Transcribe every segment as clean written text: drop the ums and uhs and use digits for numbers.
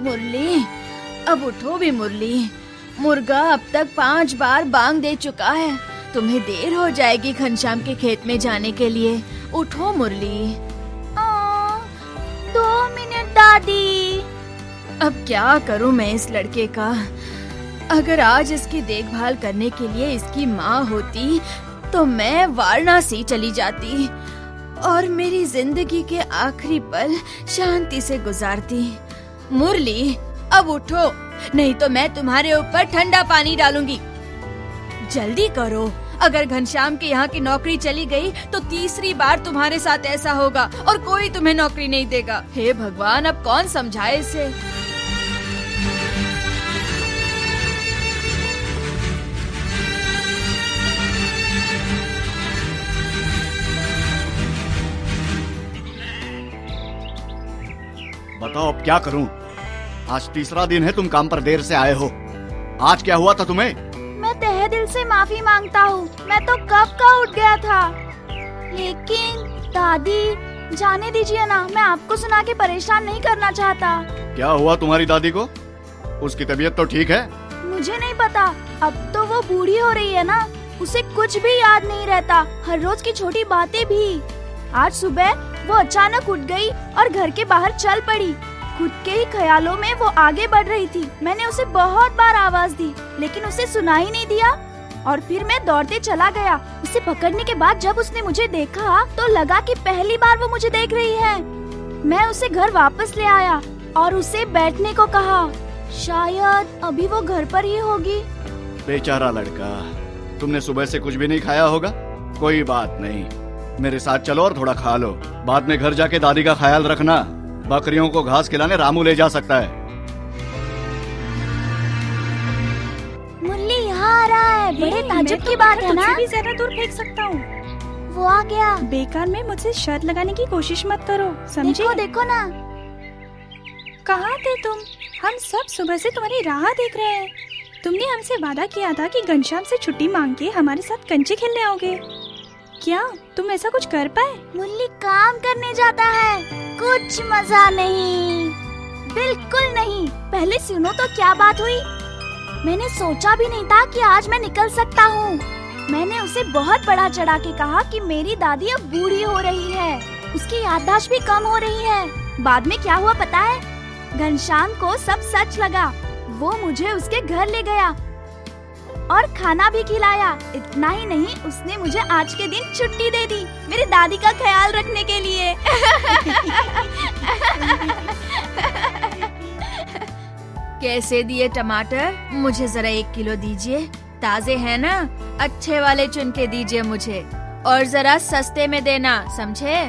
मुरली, अब उठो भी मुरली। मुर्गा अब तक 5 बार बांग दे चुका है। तुम्हें देर हो जाएगी घनश्याम के खेत में जाने के लिए। उठो मुरली। 2 मिनट दादी। अब क्या करूं मैं इस लड़के का। अगर आज इसकी देखभाल करने के लिए इसकी माँ होती तो मैं वाराणसी चली जाती और मेरी जिंदगी के आखिरी पल शांति से गुजारती। मुरली, अब उठो, नहीं तो मैं तुम्हारे ऊपर ठंडा पानी डालूंगी। जल्दी करो, अगर घनश्याम के यहाँ की नौकरी चली गई तो तीसरी बार तुम्हारे साथ ऐसा होगा और कोई तुम्हें नौकरी नहीं देगा। हे भगवान, अब कौन समझाए इसे। बताओ अब क्या करूं? आज तीसरा दिन है तुम काम पर देर से आए हो। आज क्या हुआ था तुम्हें? मैं तहे दिल से माफी मांगता हूँ। मैं तो कब का उठ गया था। लेकिन दादी, जाने दीजिए ना, मैं आपको सुना के परेशान नहीं करना चाहता। क्या हुआ तुम्हारी दादी को? उसकी तबीयत तो ठीक है? मुझे नहीं पता, अब तो वो बूढ़ी हो रही है ना, उसे कुछ भी याद नहीं रहता, हर रोज की छोटी बातें भी। आज सुबह वो अचानक उठ गई और घर के बाहर चल पड़ी। खुद के ही ख्यालों में वो आगे बढ़ रही थी। मैंने उसे बहुत बार आवाज दी लेकिन उसे सुना ही नहीं दिया और फिर मैं दौड़ते चला गया। उसे पकड़ने के बाद जब उसने मुझे देखा तो लगा कि पहली बार वो मुझे देख रही है। मैं उसे घर वापस ले आया और उसे बैठने को कहा। शायद अभी वो घर पर ही होगी। बेचारा लड़का, तुमने सुबह से कुछ भी नहीं खाया होगा। कोई बात नहीं, मेरे साथ चलो और थोड़ा खा लो। बाद में घर जाके दादी का ख्याल रखना। बकरियों को घास खिलाने रामू ले जा सकता है। मुरली यहाँ आ रहा है। बड़े ताज्जुब की बात है ना। भी ज्यादा दूर फेंक सकता हूँ। वो आ गया। बेकार में मुझसे शर्त लगाने की कोशिश मत करो, समझे? देखो देखो ना। कहाँ थे तुम? हम सब सुबह से तुम्हारी राह देख रहे हैं। तुमने हमसे वादा किया था कि घनश्याम से छुट्टी मांग के हमारे साथ कंचे खेलने आओगे। क्या तुम ऐसा कुछ कर पाए? मुरली काम करने जाता है, कुछ मजा नहीं, बिल्कुल नहीं। पहले सुनो तो क्या बात हुई। मैंने सोचा भी नहीं था कि आज मैं निकल सकता हूँ। मैंने उसे बहुत बड़ा चढ़ा के कहा कि मेरी दादी अब बूढ़ी हो रही है, उसकी याददाश्त भी कम हो रही है। बाद में क्या हुआ पता है? घनश्याम को सब सच लगा। वो मुझे उसके घर ले गया और खाना भी खिलाया। इतना ही नहीं, उसने मुझे आज के दिन छुट्टी दे दी मेरी दादी का ख्याल रखने के लिए। कैसे दिए टमाटर? मुझे जरा 1 किलो दीजिए। ताजे हैं ना? अच्छे वाले चुन के दीजिए मुझे और जरा सस्ते में देना, समझे?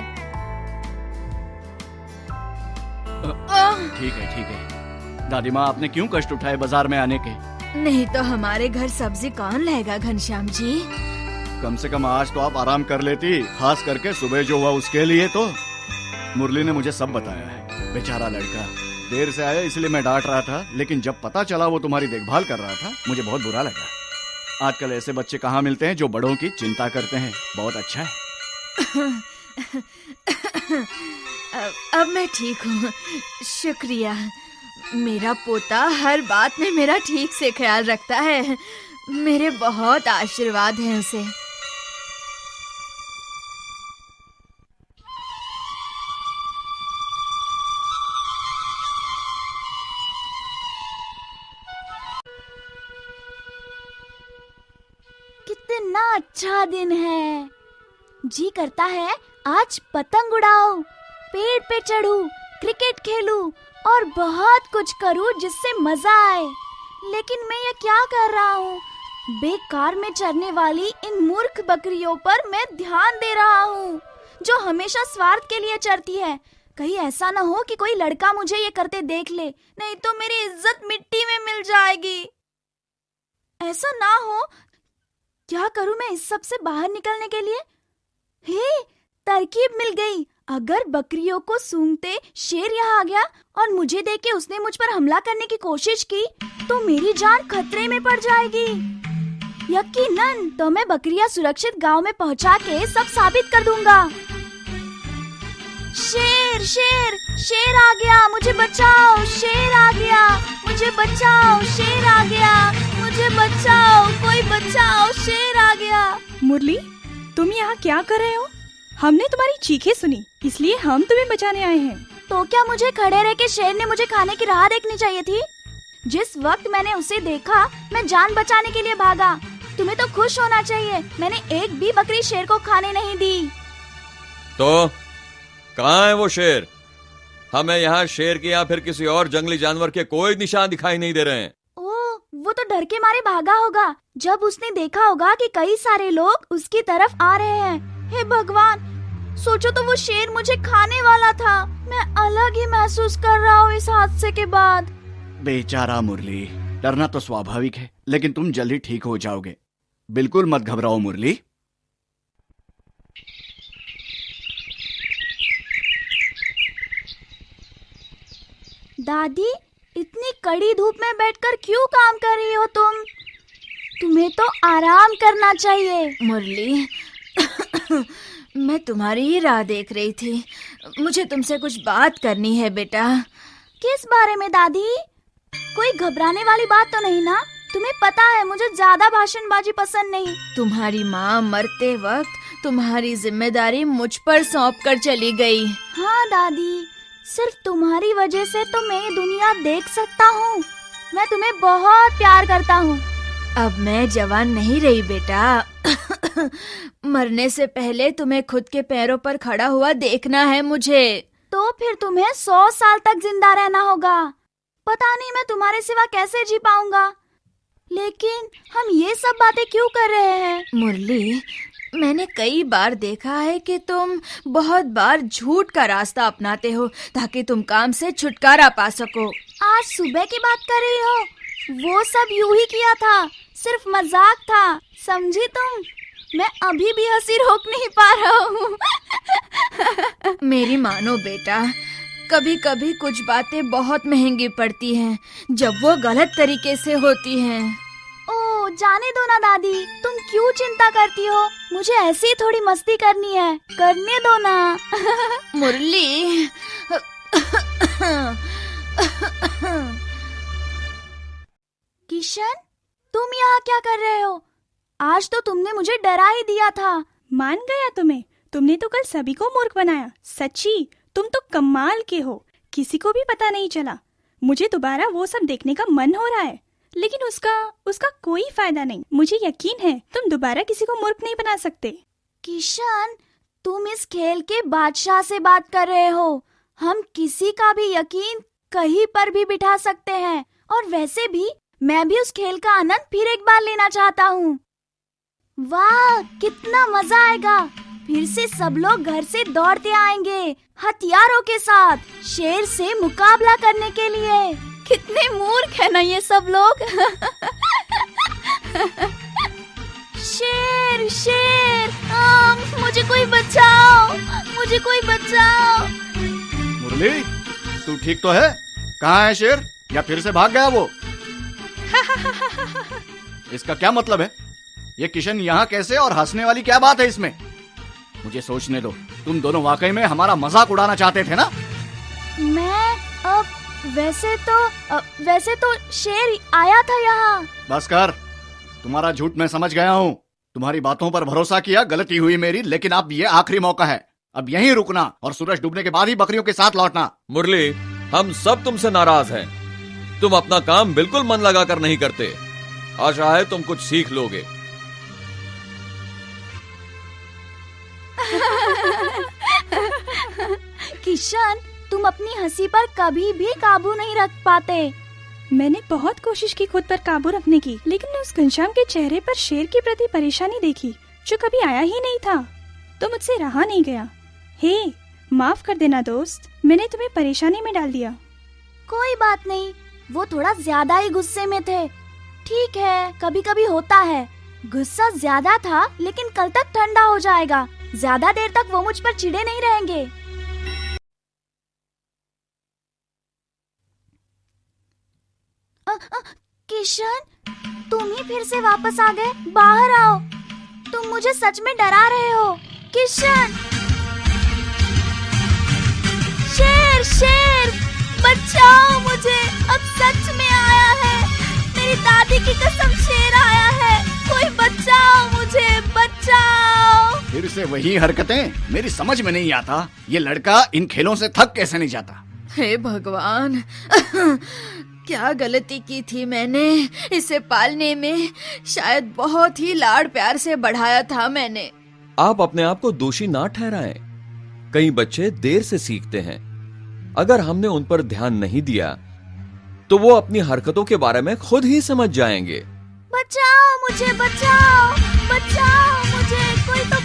ठीक है ठीक है। दादी माँ, आपने क्यों कष्ट उठाए बाजार में आने के? नहीं तो हमारे घर सब्जी कौन लाएगा घनश्याम जी? कम से कम आज तो आप आराम कर लेती, खास करके सुबह जो हुआ उसके लिए। तो मुरली ने मुझे सब बताया है। बेचारा लड़का देर से आया इसलिए मैं डांट रहा था, लेकिन जब पता चला वो तुम्हारी देखभाल कर रहा था मुझे बहुत बुरा लगा। आजकल ऐसे बच्चे कहाँ मिलते हैं जो बड़ों की चिंता करते हैं। बहुत अच्छा है। अब मैं ठीक हूँ, शुक्रिया। मेरा पोता हर बात में मेरा ठीक से ख्याल रखता है। मेरे बहुत आशीर्वाद हैं उसे। कितना अच्छा दिन है। जी करता है आज पतंग उड़ाऊं, पेड़ पे चढ़ूं, क्रिकेट खेलूं और बहुत कुछ करूं जिससे मजा आए। लेकिन मैं ये क्या कर रहा हूँ? बेकार में चरने वाली इन मूर्ख बकरियों पर मैं ध्यान दे रहा हूँ जो हमेशा स्वार्थ के लिए चरती है। कहीं ऐसा न हो कि कोई लड़का मुझे ये करते देख ले, नहीं तो मेरी इज्जत मिट्टी में मिल जाएगी। ऐसा ना हो। क्या करूं मैं इस सब से बाहर निकलने के लिए? हे, तरकीब मिल गई। अगर बकरियों को सूंघते शेर यहाँ आ गया और मुझे देख के उसने मुझ पर हमला करने की कोशिश की तो मेरी जान खतरे में पड़ जाएगी। यकीनन तो मैं बकरियां सुरक्षित गांव में पहुंचा के सब साबित कर दूंगा। शेर शेर शेर आ गया, मुझे बचाओ, शेर आ गया, मुझे बचाओ, शेर आ गया, मुझे बचाओ, कोई बचाओ, शेर आ गया। मुरली, तुम यहाँ क्या कर रहे हो? हमने तुम्हारी चीखें सुनी, इसलिए हम तुम्हें बचाने आए हैं। तो क्या मुझे खड़े रह के शेर ने मुझे खाने की राह देखनी चाहिए थी? जिस वक्त मैंने उसे देखा, मैं जान बचाने के लिए भागा। तुम्हें तो खुश होना चाहिए, मैंने एक भी बकरी शेर को खाने नहीं दी। तो कहाँ है वो शेर? हमें यहाँ शेर के या फिर किसी और जंगली जानवर के कोई निशान दिखाई नहीं दे रहे हैं। ओह, वो तो डर के मारे भागा होगा, जब उसने देखा होगा कि कई सारे लोग उसकी तरफ आ रहे हैं। हे भगवान, सोचो तो वो शेर मुझे खाने वाला था। मैं अलग ही महसूस कर रहा हूँ इस हादसे के बाद। बेचारा मुरली, डरना तो स्वाभाविक है, लेकिन तुम जल्दी ठीक हो जाओगे। बिल्कुल मत घबराओ मुरली। दादी, इतनी कड़ी धूप में बैठकर क्यों काम कर रही हो तुम? तुम्हें तो आराम करना चाहिए। मुरली, मैं तुम्हारी ही राह देख रही थी। मुझे तुमसे कुछ बात करनी है बेटा। किस बारे में दादी? कोई घबराने वाली बात तो नहीं ना? तुम्हें पता है मुझे ज्यादा भाषणबाजी पसंद नहीं। तुम्हारी माँ मरते वक्त तुम्हारी जिम्मेदारी मुझ पर सौंप कर चली गई। हाँ दादी, सिर्फ तुम्हारी वजह से तो मैं ये दुनिया देख सकता हूँ। मैं तुम्हें बहुत प्यार करता हूँ। अब मैं जवान नहीं रही बेटा। मरने से पहले तुम्हें खुद के पैरों पर खड़ा हुआ देखना है मुझे। तो फिर तुम्हें 100 साल तक जिंदा रहना होगा। पता नहीं मैं तुम्हारे सिवा कैसे जी पाऊंगा। लेकिन हम ये सब बातें क्यों कर रहे हैं? मुरली, मैंने कई बार देखा है कि तुम बहुत बार झूठ का रास्ता अपनाते हो ताकि तुम काम से छुटकारा पा सको। आज सुबह की बात कर रही हो? वो सब यूं ही किया था, सिर्फ मजाक था, समझी तुम? मैं अभी भी हंसी रोक नहीं पा रहा हूँ। मेरी मानो बेटा, कभी कभी कुछ बातें बहुत महंगी पड़ती हैं जब वो गलत तरीके से होती हैं। ओह, जाने दो ना दादी, तुम क्यों चिंता करती हो? मुझे ऐसे ही थोड़ी मस्ती करनी है, करने दो ना। मुरली, किशन, तुम यहाँ क्या कर रहे हो? आज तो तुमने मुझे डरा ही दिया था। मान गया तुम्हें? तुमने तो कल सभी को मूर्ख बनाया। सच्ची, तुम तो कमाल के हो। किसी को भी पता नहीं चला। मुझे दोबारा वो सब देखने का मन हो रहा है, लेकिन उसका कोई फायदा नहीं। मुझे यकीन है तुम दोबारा किसी को मूर्ख नहीं बना सकते। किशन, तुम इस खेल के बादशाह से बात कर रहे हो। हम किसी का भी यकीन कहीं पर भी बिठा सकते हैं। और वैसे भी मैं भी उस खेल का आनंद फिर एक बार लेना चाहता हूँ। वाह, कितना मजा आएगा। फिर से सब लोग घर से दौड़ते आएंगे हथियारों के साथ, शेर से मुकाबला करने के लिए। कितने मूर्ख है ना ये सब लोग। शेर शेर, मुझे कोई बचाओ, मुझे कोई बचाओ। मुरली, तू ठीक तो है? कहाँ है शेर? या फिर से भाग गया वो? इसका क्या मतलब है? ये किशन यहाँ कैसे, और हंसने वाली क्या बात है इसमें? मुझे सोचने दो। तुम दोनों वाकई में हमारा मजाक उड़ाना चाहते थे ना? मैं वैसे तो शेर आया था यहाँ। बस कर, तुम्हारा झूठ मैं समझ गया हूँ। तुम्हारी बातों पर भरोसा किया, गलती हुई मेरी, लेकिन अब ये आखिरी मौका है। अब यहीं रुकना और सूरज डूबने के बाद ही बकरियों के साथ लौटना। मुरली, हम सब तुमसे नाराज हैं। तुम अपना काम बिल्कुल मन लगाकर नहीं करते। आशा है तुम कुछ सीख लोगे। किशन, तुम अपनी हंसी पर कभी भी काबू नहीं रख पाते। मैंने बहुत कोशिश की खुद पर काबू रखने की, लेकिन उस घनश्याम के चेहरे पर शेर के प्रति परेशानी देखी जो कभी आया ही नहीं था। तो मुझसे रहा नहीं गया। हे, माफ कर देना दोस्त, मैंने तुम्हें परेशानी में डाल दिया। कोई बात नहीं, वो थोड़ा ज्यादा ही गुस्से में थे। ठीक है, कभी कभी होता है। गुस्सा ज्यादा था, लेकिन कल तक ठंडा हो जाएगा। ज्यादा देर तक वो मुझ पर चिढ़े नहीं रहेंगे। किशन, तुम ही फिर से वापस आ गए। बाहर आओ, तुम मुझे सच में डरा रहे हो। किशन, शेर, बचाओ मुझे, अब सच में आया है। मेरी दादी की कसम, शेर आया है। कोई बचाओ मुझे, बचाओ। फिर से वही हरकतें, मेरी समझ में नहीं आता ये लड़का इन खेलों से थक कैसे नहीं जाता। हे भगवान, क्या गलती की थी मैंने इसे पालने में। शायद बहुत ही लाड़ प्यार से बढ़ाया था मैंने। आप अपने आप को दोषी ना ठहराएं। कई बच्चे देर से सीखते हैं। अगर हमने उन पर ध्यान नहीं दिया तो वो अपनी हरकतों के बारे में खुद ही समझ जाएंगे। बचाओ मुझे, बचाओ, बचाओ मुझे, कोई तो